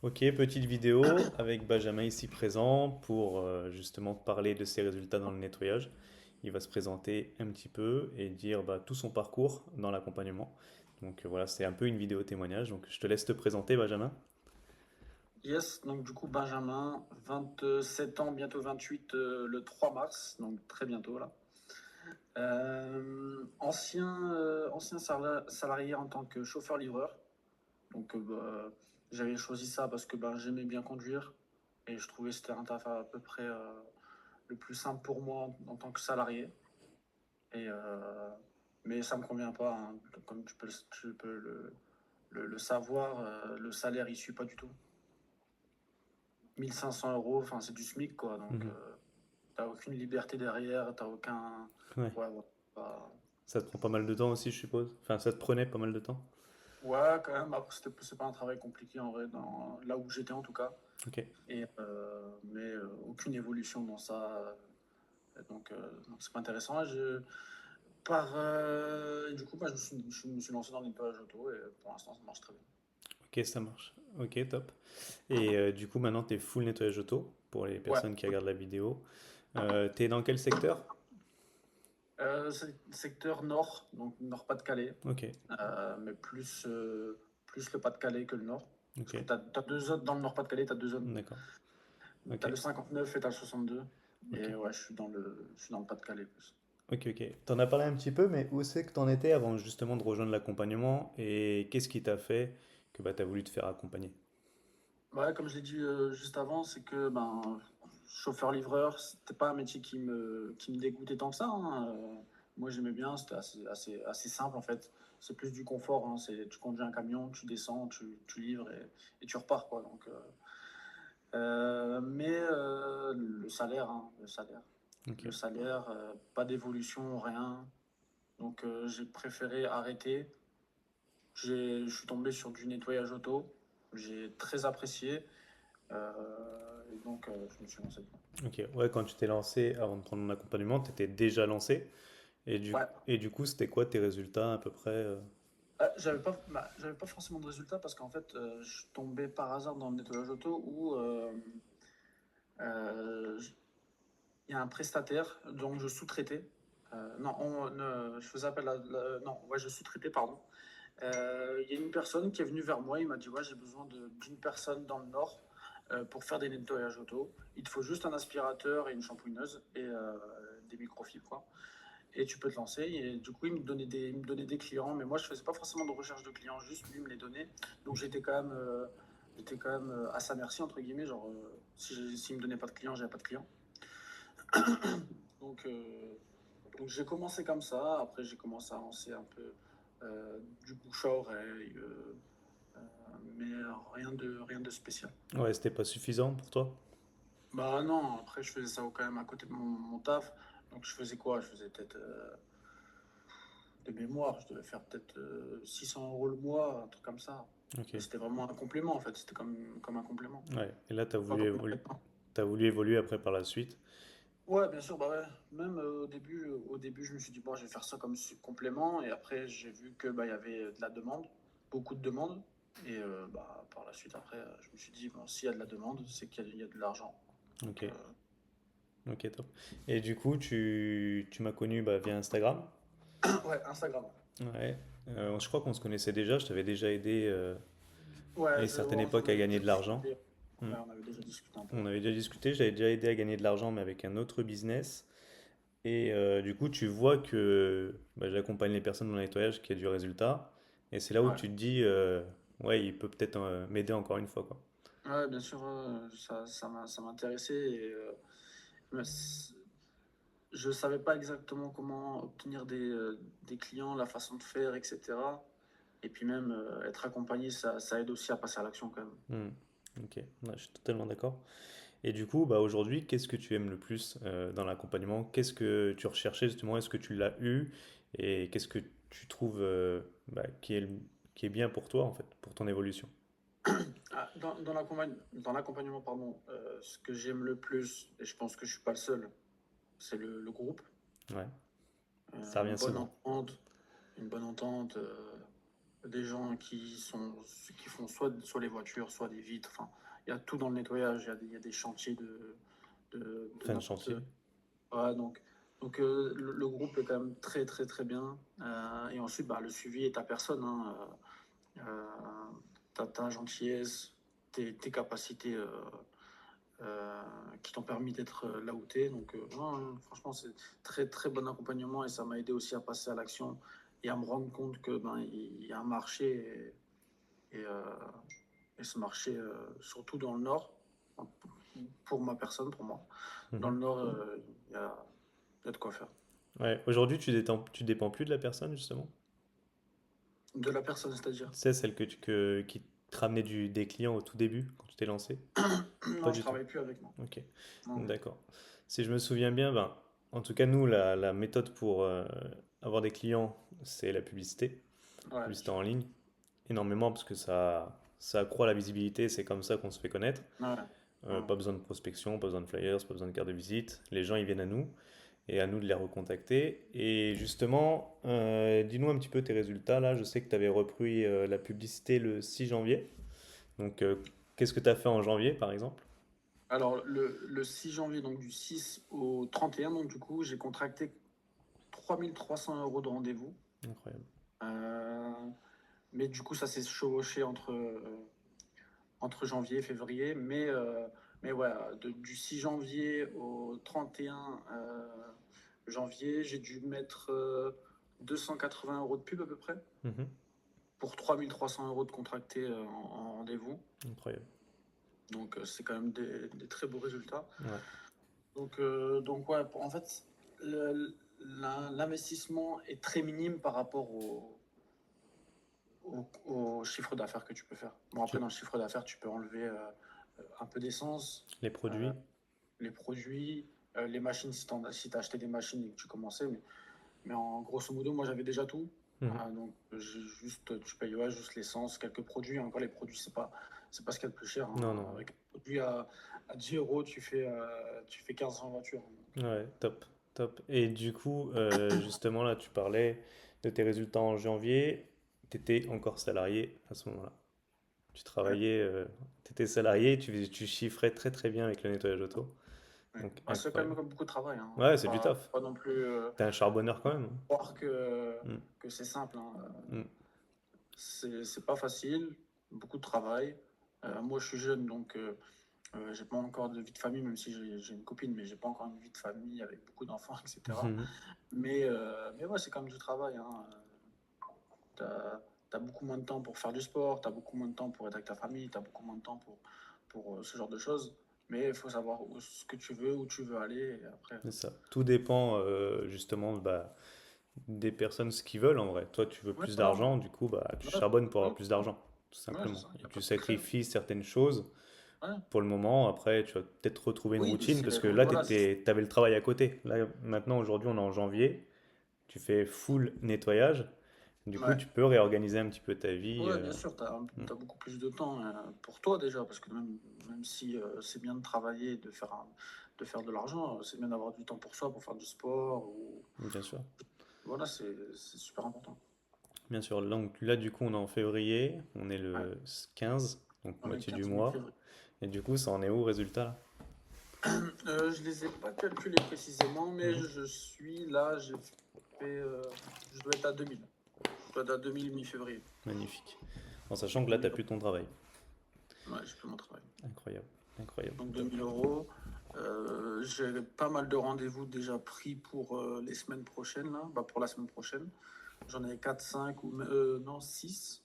Ok, petite vidéo avec Benjamin ici présent pour justement parler de ses résultats dans le nettoyage. Il va se présenter un petit peu et dire tout son parcours dans l'accompagnement. Donc voilà, c'est un peu une vidéo témoignage. Donc je te laisse te présenter, Benjamin. Yes, donc du coup Benjamin, 27 ans, bientôt 28 le 3 mars, donc très bientôt là. Ancien salarié en tant que chauffeur-livreur. Donc j'avais choisi ça parce que j'aimais bien conduire et je trouvais que c'était un taf à peu près le plus simple pour moi en tant que salarié. Et, mais ça me convient pas, hein. Comme tu peux le savoir, le salaire il suit pas du tout. 1 500 euros, enfin c'est du SMIC quoi, donc Mhm. t'as aucune liberté derrière, t'as aucun. Ouais, Ouais, ouais, pas- ça te prend pas mal de temps aussi, je suppose. Enfin, ça te prenait pas mal de temps. ouais, quand même, après c'est pas un travail compliqué en vrai, là où j'étais en tout cas, Ok, mais aucune évolution dans ça, donc c'est pas intéressant. Du coup, je me suis lancé dans le nettoyage auto et pour l'instant ça marche très bien. ok, ça marche. Ok, top. Et du coup, maintenant, tu es full nettoyage auto pour les Ouais, personnes qui regardent la vidéo. T'es dans quel secteur? c'est secteur nord, donc Nord-Pas-de-Calais, Ok, mais plus le Pas-de-Calais que le nord. Parce ok, que t'as deux zones dans le Nord-Pas-de-Calais, t'as deux zones. d'accord. Ok, T'as le 59 et t'as le 62. ok. Et ouais, je suis dans le Pas-de-Calais plus. Ok, ok. T'en as parlé un petit peu, mais où c'est que t'en étais avant justement de rejoindre l'accompagnement et qu'est-ce qui t'a fait que t'as voulu te faire accompagner? Ouais, comme je l'ai dit juste avant, c'est que chauffeur-livreur, c'était pas un métier qui me dégoûtait tant que ça, hein. Moi, j'aimais bien, c'était assez simple en fait. C'est plus du confort, hein. Tu conduis un camion, tu descends, tu livres et tu repars, quoi. Mais le salaire, hein, le salaire. Ok, Le salaire, pas d'évolution, rien. Donc j'ai préféré arrêter. Je suis tombé sur du nettoyage auto. J'ai très apprécié. Et donc je me suis lancé dedans. ok. Ouais, quand tu t'es lancé avant de prendre mon accompagnement, t'étais déjà lancé Ouais. et du coup, c'était quoi tes résultats à peu près J'avais pas forcément de résultat parce qu'en fait, je suis tombé par hasard dans le nettoyage auto où euh, il y a un prestataire dont je sous-traitais. Non, je faisais appel non, ouais, je sous-traitais, pardon. Il y a une personne qui est venue vers moi, il m'a dit ouais, j'ai besoin d'une personne dans le Nord pour faire des nettoyages auto. Il te faut juste un aspirateur et une shampouineuse et des microfibres, quoi. Et tu peux te lancer. Et du coup, il me donnait des clients, mais moi, je faisais pas forcément de recherche de clients, juste lui me les donnait. Donc j'étais quand même à sa merci, entre guillemets. Genre, s'il me donnait pas de clients, j'avais pas de clients. Donc, euh, donc j'ai commencé comme ça. Après, j'ai commencé à lancer un peu du bouche à oreille, euh, mais rien de spécial. Ouais, c'était pas suffisant pour toi? Bah non, après, je faisais ça quand même à côté de mon taf. Donc, je faisais quoi? Je faisais peut-être de mémoire, je devais faire peut-être 600 euros le mois, un truc comme ça. Ok. Mais c'était vraiment un complément en fait, c'était comme un complément. Ouais. Et là, Pas comme un traitement. t'as voulu évoluer après par la suite. Ouais, bien sûr, bah ouais. Même au début, je me suis dit, bon, je vais faire ça comme complément. Et après, j'ai vu que il y avait de la demande, beaucoup de demandes. Et par la suite, après, je me suis dit, bon, s'il y a de la demande, c'est qu'il y a de l'argent. Ok. Donc, Ok, top. Et du coup, tu m'as connu via Instagram. ouais, Instagram. Ouais. Je crois qu'on se connaissait déjà. Je t'avais déjà aidé à Ouais, une certaine on en époque à avait gagner déjà de l'argent. discuté. Hmm. Ouais, on avait déjà discuté un peu. On avait déjà discuté. J'avais déjà aidé à gagner de l'argent, mais avec un autre business. Et du coup, tu vois que j'accompagne les personnes dans le nettoyage qui a du résultat. Et c'est là où Ouais. tu te dis, ouais, il peut peut-être m'aider encore une fois, quoi. Ouais, bien sûr, ça m'intéressait. Mais je savais pas exactement comment obtenir des clients, la façon de faire, etc. Et puis même être accompagné, ça aide aussi à passer à l'action quand même. Hmm. Ok, ouais, je suis totalement d'accord. Et du coup, aujourd'hui, qu'est-ce que tu aimes le plus dans l'accompagnement? Qu'est-ce que tu recherchais justement? Est-ce que tu l'as eu? Et qu'est-ce que tu trouves qui est bien pour toi, en fait, pour ton évolution? Dans l'accompagnement, pardon, ce que j'aime le plus, et je pense que je suis pas le seul, c'est le groupe. Ouais, ça Euh, une revient bonne souvent. entente, une bonne entente. des gens qui font soit les voitures, soit des vitres. Enfin, il y a tout dans le nettoyage. Il y a des chantiers de Fin de n'importe. chantier. Ouais, donc le groupe est quand même très très très bien. Et ensuite, bah, le suivi est ta personne, hein. Ta gentillesse, tes capacités qui t'ont permis d'être là où tu es. Donc, non, non, franchement, c'est très très bon accompagnement et ça m'a aidé aussi à passer à l'action et à me rendre compte que ben, il y a un marché et, euh, et ce marché, surtout dans le Nord, pour ma personne, pour moi, dans Mhm. le Nord, il y a de quoi faire. Ouais. Aujourd'hui, tu dépends plus de la personne, justement? De la personne, c'est-à-dire. Tu sais, celle qui te ramenait des clients au tout début, quand tu t'es lancé? Pas Non, je du tout. travaille plus avec, non. Ok, Non. d'accord. Si je me souviens bien, ben, en tout cas, nous, la méthode pour avoir des clients, c'est la publicité. Ouais, bien Publicité sûr. en ligne, énormément, parce que ça accroît la visibilité, c'est comme ça qu'on se fait connaître. Ouais, ouais. Pas besoin de prospection, pas besoin de flyers, pas besoin de carte de visite. Les gens, ils viennent à nous et à nous de les recontacter. Et justement, dis-nous un petit peu tes résultats. Là, je sais que tu avais repris la publicité le 6 janvier. Donc, qu'est-ce que tu as fait en janvier, par exemple? Alors, le 6 janvier, donc du 6 au 31, donc du coup, j'ai contracté 3 300 € de rendez-vous. Incroyable. Euh, mais du coup, ça s'est chevauché entre janvier et février. Mais ouais, du 6 janvier au 31 janvier, j'ai dû mettre 280 € de pub à peu près Mhm. pour 3 300 € de contracté en rendez-vous. Incroyable. Donc, c'est quand même des très beaux résultats. Ouais, Donc ouais, en fait, l'investissement est très minime par rapport au chiffre d'affaires que tu peux faire. Bon, après, Tu- dans le chiffre d'affaires, tu peux enlever un peu d'essence, les euh, produits. les produits, les machines, si tu as acheté des machines et que tu commençais. Mais en grosso modo, moi, j'avais déjà tout. Mhm. Donc, tu payes ouais, juste l'essence, quelques produits. Encore, les produits, c'est pas ce qu'il y a de plus cher, Non, hein. non. Avec un produit à 10 euros, tu fais 15 voitures. Ouais, top, top. Et du coup, justement, là, tu parlais de tes résultats en janvier. Tu étais encore salarié à ce moment-là. Tu Ouais. travaillais, tu étais salarié, tu chiffrais très très bien avec le nettoyage auto. Ouais. Donc, Bah, c'est quand incroyable. même beaucoup de travail, hein. Ouais, Faut c'est du pas, taf. faut pas non plus T'es un charbonneur quand même. croire que, Mm, que c'est simple, hein. mm, C'est pas facile, beaucoup de travail. Moi, je suis jeune, donc j'ai pas encore de vie de famille, même si j'ai une copine, mais j'ai pas encore une vie de famille avec beaucoup d'enfants, etc. mhm. Mais ouais, c'est quand même du travail, hein. T'as beaucoup moins de temps pour faire du sport, t'as beaucoup moins de temps pour être avec ta famille, t'as beaucoup moins de temps pour ce genre de choses. Mais il faut savoir ce que tu veux, où tu veux aller, et après. C'est ça. Tout dépend justement bah, des personnes ce qu'ils veulent en vrai. Toi, tu veux Ouais, plus voilà. d'argent, du coup, bah, tu Ouais, charbonnes pour avoir ouais, plus d'argent, tout ouais, c'est simplement. ça, il Et n'y a pas tu de secret. sacrifies certaines choses Ouais. pour le moment. Après, tu vas peut-être retrouver une Oui, routine parce que là, tu voilà, avais le travail à côté. Là, maintenant, aujourd'hui, on est en janvier. Tu fais full nettoyage. Du coup, ouais. tu peux réorganiser un petit peu ta vie. Ouais, bien sûr, tu Mm. as beaucoup plus de temps pour toi déjà, parce que même si c'est bien de travailler, et de faire de l'argent, c'est bien d'avoir du temps pour soi, pour faire du sport. Bien sûr. Voilà, c'est super important. Bien sûr. Donc là, du coup, on est en février. On est Ouais, le 15, donc on est le moitié du 15 mois. mi-février. Et du coup, ça en est où, résultat là? Je les ai pas calculés précisément, mais Mhm. je suis là, je dois être à 2000. Je dois être à 2000 mi-février. Magnifique. En sachant que là, tu 2000 n'as plus ton travail. Ouais, j'ai plus mon travail. Incroyable. Incroyable. Donc Top. 2000 €. J'ai pas mal de rendez-vous déjà pris pour les semaines prochaines, là. Bah, pour la semaine prochaine. J'en ai 4 5 ou non, 6.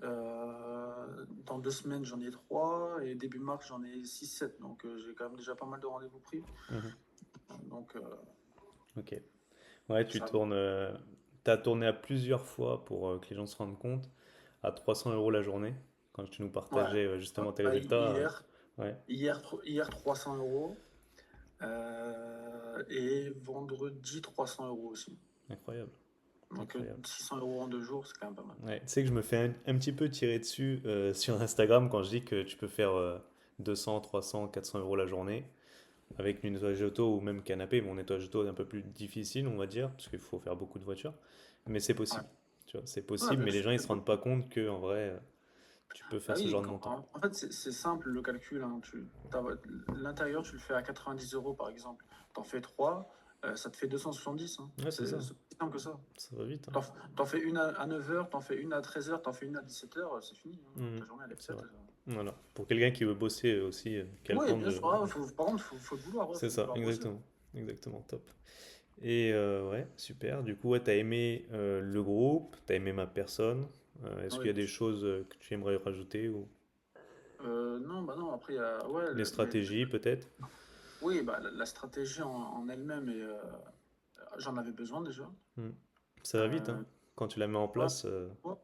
Dans 2 semaines, j'en ai 3. Et début mars, j'en ai 6 7. Donc j'ai quand même déjà pas mal de rendez-vous pris. Mhm. Donc Ok. Ouais, ça va. t'as tourné à plusieurs fois pour que les gens se rendent compte à 300 euros la journée quand tu nous Ouais. partageais justement tes Bah, résultats. Ouais, hier 300 €. Et vendredi 300 € aussi. incroyable. Donc Incroyable. 600 € en 2 jours, c'est quand même pas mal. Ouais, tu sais que je me fais un petit peu tirer dessus sur Instagram quand je dis que tu peux faire 200, 300, 400 euros la journée avec une nettoyage auto ou même canapé. Mon nettoyage auto est un peu plus difficile, on va dire, parce qu'il faut faire beaucoup de voitures, mais c'est Ouais. possible. Tu vois, c'est Ouais, possible, bien mais les sûr. gens ils se rendent pas compte que en vrai, tu peux Ah faire ce oui, genre de montant. en fait, c'est simple le calcul, hein. L'intérieur, tu le fais à 90 euros par exemple. T'en fais 3, ça te fait 270, hein. Ouais, c'est ça. C'est aussi simple que ça. Ça va vite, hein. T'en fais une à 9 heures, t'en fais une à 13 heures, t'en fais une à 17 heures, c'est fini, hein. Mhm. Ta journée elle est C'est faite. vrai. Voilà. Pour quelqu'un qui veut bosser aussi, qui a le Oui, temps bien de. sûr. Ah, par contre, faut le vouloir, ouais, C'est faut ça, vouloir bosser, hein. exactement. Exactement, top. Et ouais, super. Du coup, ouais, t'as aimé le groupe, t'as aimé ma personne. Est-ce qu'il Oui, y a bien des sûr. choses que tu aimerais rajouter ou Non, bah non, après, il y a, ouais, les stratégies peut-être? oui, bah, la stratégie en elle-même, j'en avais besoin déjà. Hmm. Ça va vite, hein. Euh, Quand tu la mets en ouais, place, ouais,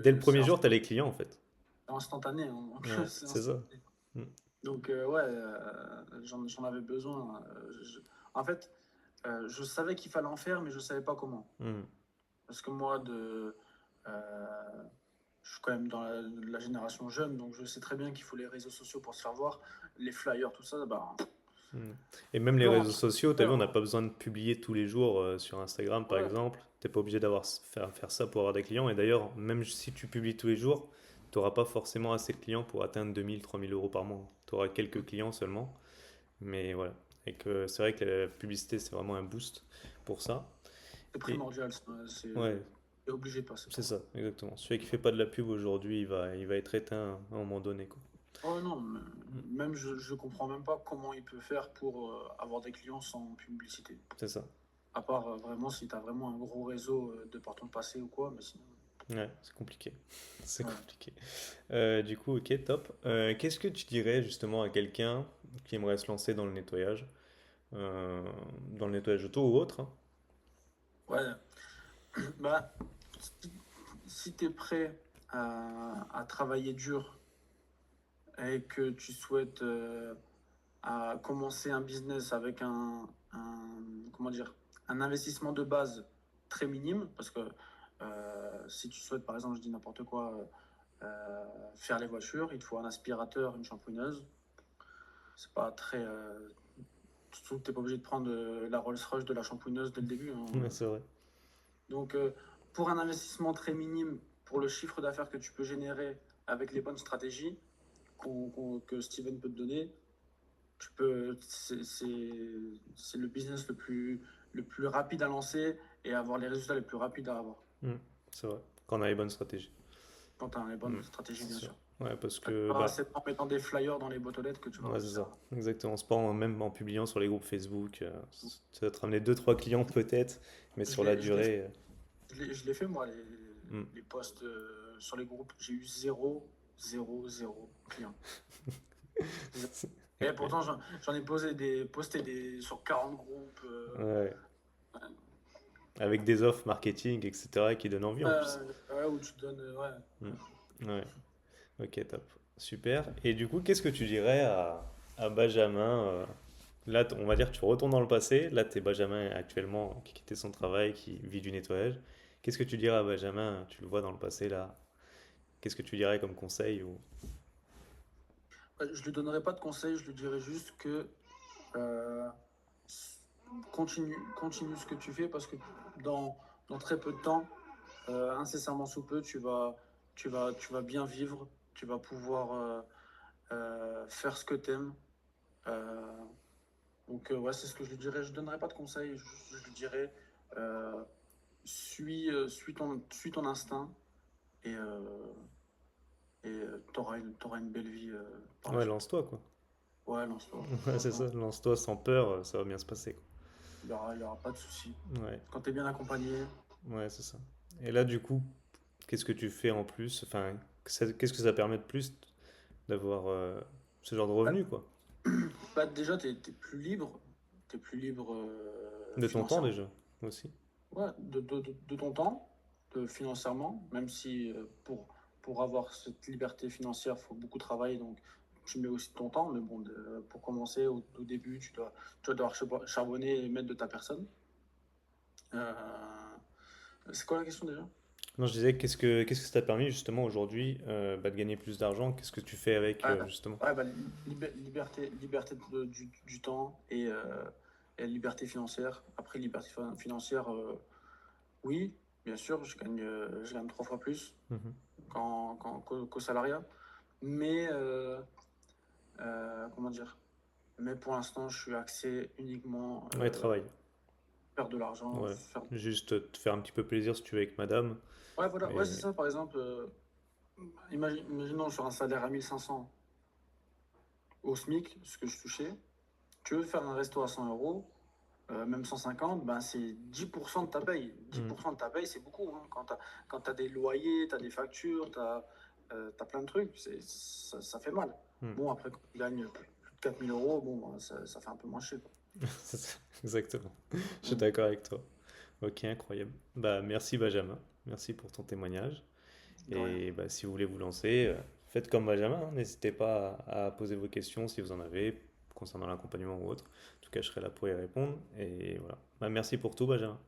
dès le c'est premier jour, t'as les clients en fait. instantané, hein, donc Ouais, c'est c'est ça. instantané. Hmm. Donc, ouais, j'en avais besoin. En fait, je savais qu'il fallait en faire, mais je savais pas comment. Hmm. Parce que moi, je suis quand même dans la génération jeune, donc je sais très bien qu'il faut les réseaux sociaux pour se faire voir, les flyers, tout ça, bah, Hmm. Et même les peu réseaux rentrer sociaux, t'as vu, on n'a hein. pas besoin de publier tous les jours sur Instagram par Ouais, exemple. T'es pas obligé faire ça pour avoir des clients. Et d'ailleurs, même si tu publies tous les jours, t'auras pas forcément assez de clients pour atteindre 2000, 3000 euros par mois. T'auras quelques clients seulement. Mais voilà. Et que c'est vrai que la publicité, c'est vraiment un boost pour ça. c'est Et primordial, ouais, c'est obligé de passer c'est par là. ça, exactement. Celui qui fait pas de la pub aujourd'hui, il va être éteint à un moment donné, quoi. Oh non, Mm. même je comprends même pas comment il peut faire pour avoir des clients sans publicité. C'est ça. À part vraiment si tu as vraiment un gros réseau de par ton passé ou quoi, mais sinon. Ouais, c'est compliqué. C'est Ouais. compliqué. Du coup, ok, top. Qu'est-ce que tu dirais justement à quelqu'un qui aimerait se lancer euh, dans le nettoyage auto ou autre, hein? Ouais. Bah, si, si tu es prêt à travailler dur et que tu souhaites à commencer un business avec comment dire, un investissement de base très minime, parce que si tu souhaites, par exemple, je dis n'importe quoi, faire les voitures, il te faut un aspirateur, une shampooineuse. C'est pas très. Surtout que tu n'es pas obligé de prendre la Rolls-Royce de la shampooineuse dès le début, hein. Ouais, c'est vrai. Donc, pour un investissement très minime, pour le chiffre d'affaires que tu peux générer avec les bonnes stratégies que Steven peut te donner, c'est le business le plus rapide à lancer et avoir les résultats les plus rapides à avoir. Mm, c'est vrai. Quand on a les bonnes stratégies. Quand tu as les Mm, bonnes stratégies, c'est bien sûr. sûr. Ouais, parce C'est que pas bah, c'est en mettant des flyers dans les boîtes aux lettres que tu vas ouais, c'est réussir. ça. Exactement. C'est pas même en publiant sur les groupes Facebook. Ça va te ramener deux trois clients peut-être, mais Je sur la l'ai, je l'ai, durée. je l'ai fait, moi, Mm. les posts sur les groupes. J'ai eu zéro, zéro, zéro client. Zéro. Et Ok. pourtant, j'en ai posté sur 40 groupes. Ouais. Avec des offres marketing, etc., qui donnent envie en plus. Ouais, où tu donnes. Ouais. Mm. Ouais. Ok, top. Super. Et du coup, qu'est-ce que tu dirais à Benjamin là, on va dire que tu retournes dans le passé. Là, tu es Benjamin actuellement qui quittait son travail, qui vit du nettoyage. Qu'est-ce que tu dirais à Benjamin? Tu le vois dans le passé là. Qu'est-ce que tu dirais comme conseil ou... Ouais, je lui donnerai pas de conseils, je lui dirai juste que euh, continue ce que tu fais parce que dans, dans très peu de temps, incessamment sous peu, tu vas bien vivre, tu vas pouvoir faire ce que tu aimes. Donc, ouais, c'est ce que je lui dirais. Je ne donnerai pas de conseils, je lui dirais euh, suis ton instinct et t'auras une belle vie par la Ouais, suite. lance-toi quoi. Ouais, lance-toi. Ouais, c'est ça. Lance-toi sans peur, ça va bien se passer quoi. Il y aura pas de souci. Ouais, Quand tu es bien accompagné, ouais, c'est ça. Et là, du coup, qu'est-ce que tu fais en plus? Enfin, qu'est-ce que ça permet de plus d'avoir ce genre de bah, revenu quoi? bah, déjà, tu es, plus libre. Tu es plus libre De ton temps financièrement. déjà aussi. Ouais, de ton temps, financièrement, même si pour avoir cette liberté financière, il faut beaucoup travailler, donc tu mets aussi ton temps, mais bon, pour commencer, au début, tu dois devoir charbonner et mettre de ta personne. Euh, c'est quoi la question déjà? Non, je disais, qu'est-ce que ça t'a permis justement aujourd'hui bah, de gagner plus d'argent? Qu'est-ce que tu fais avec Ouais, justement? ouais, bah, liberté du temps et liberté financière. Après, liberté financière, oui. bien sûr, je gagne 3 fois plus Mhm. qu'au salariat. Mais, comment dire? Mais pour l'instant, je suis axé uniquement Ouais, travail. faire de l'argent, Ouais. faire. Juste te faire un petit peu plaisir si tu veux avec madame. Ouais, voilà, ouais, c'est Et ça. Par exemple, imaginons sur un salaire à 1500 au SMIC, ce que je touchais. Tu veux faire un resto à 100 euros, même 150, ben c'est 10% de ta paye. dix mm, pour cent de ta paye, c'est beaucoup, hein. Quand tu as des loyers, tu as des factures, tu as, plein de trucs, ça fait mal. mm. Bon, après, quand tu gagnes plus de 4000 euros, bon, ben, ça fait un peu moins cher, quoi. C'est ça, exactement. Je suis Mm. d'accord avec toi. Ok, incroyable. Bah, merci Benjamin. Merci pour ton témoignage. De rien. Et bah, si vous voulez vous lancer, faites comme Benjamin, hein. N'hésitez pas à poser vos questions si vous en avez concernant l'accompagnement ou autre. En tout cas, je serai là pour y répondre. Et voilà. Bah, merci pour tout, Benjamin.